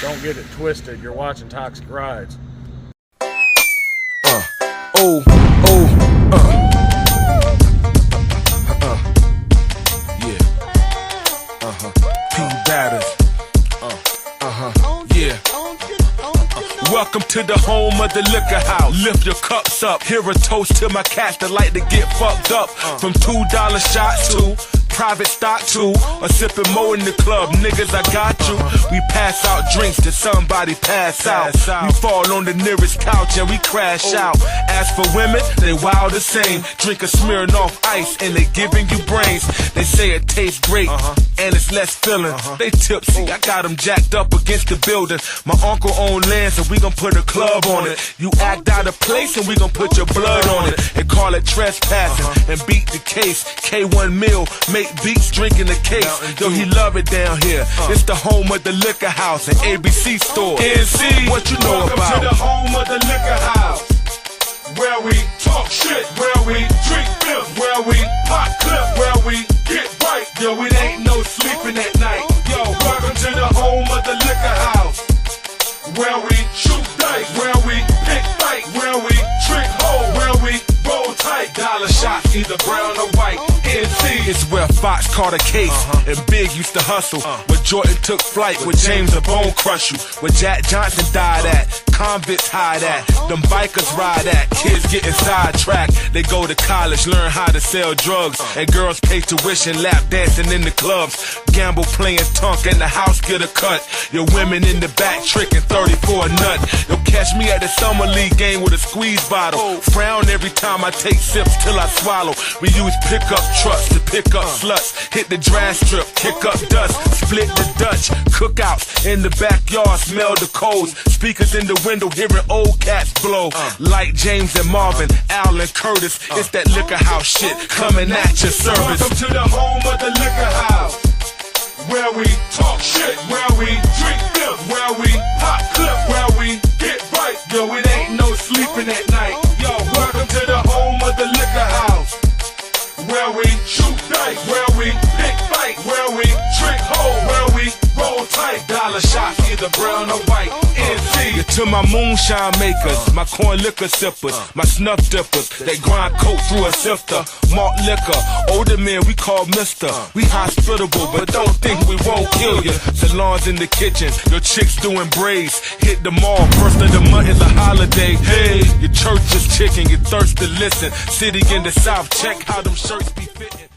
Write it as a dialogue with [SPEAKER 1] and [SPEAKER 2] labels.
[SPEAKER 1] Don't get it twisted. You're watching Toxic Rides.
[SPEAKER 2] Welcome to the home of the liquor house. Lift your cups up. Hear a toast to my cats that like to get fucked up. From $2 shots to private stock to or sipping more in the club. Niggas, I got you. We pass out drinks till somebody pass out. We fall on the nearest couch and we crash out. As for women, they wild the same. Drink a Smirnoff Ice and they giving you brains. They say it tastes great and it's less filling. They tipsy, I got them jacked up against the building. My uncle owned land, so we gon' put a club on it. You act out of place and we gon' put your blood on it. And call it trespassing and beat the case. K1 Mill, make beats, drinking the case. Yo, he love it down here. It's the home of the liquor house and ABC store. NC, what you know about? Welcome to the home of the liquor house, where we talk shit, where we drink beer, where we pop clip, where we get right. Yo, it ain't no sleeping at night. Yo, welcome to the home of the liquor house, where we shoot dice, where we pick fight, where we trick hole, where we roll tight. Dollar shots, either brown or white. NC is where Fox caught a case and Big used to hustle. Where Jordan took flight, where James the Bone Crush you, where Jack Johnson died at, convicts hide at, them bikers ride at, kids getting sidetracked. They go to college, learn how to sell drugs, and girls pay tuition, lap dancing in the clubs. Gamble playing tunk and the house get a cut. Your women in the back tricking 34 a nut. You'll catch me at the summer league game with a squeeze bottle. Frown every time I take sips till I swallow. We use pickup trucks to pick up sluts. Hit the dry strip, kick up dust, split the Dutch. Cookouts in the backyard, smell the coals. Speakers in the window, hearing old cats blow. Like James and Marvin, Al and Curtis. It's that liquor house shit coming at your service. Welcome to the home of the liquor house, where we talk shit, where we drink beer, where we pop clip, where we get right. Yo, it ain't no sleeping at night. Yo, welcome to the home of the liquor house, where we shoot dice, where we pick fight, where we trick hole, where we roll tight. Dollar shots, either brown or white. NC. To my moonshine makers, my corn liquor sippers, my snuff dippers, they grind coke through a sifter. Malt liquor, older men we call mister. We hospitable, but don't think we won't kill you. Salons in the kitchen, your chicks doing braids. Hit the mall, first of the month is a holiday. Hey, your church is chicken, you thirst to listen. City in the south, check how them shirts be fitting.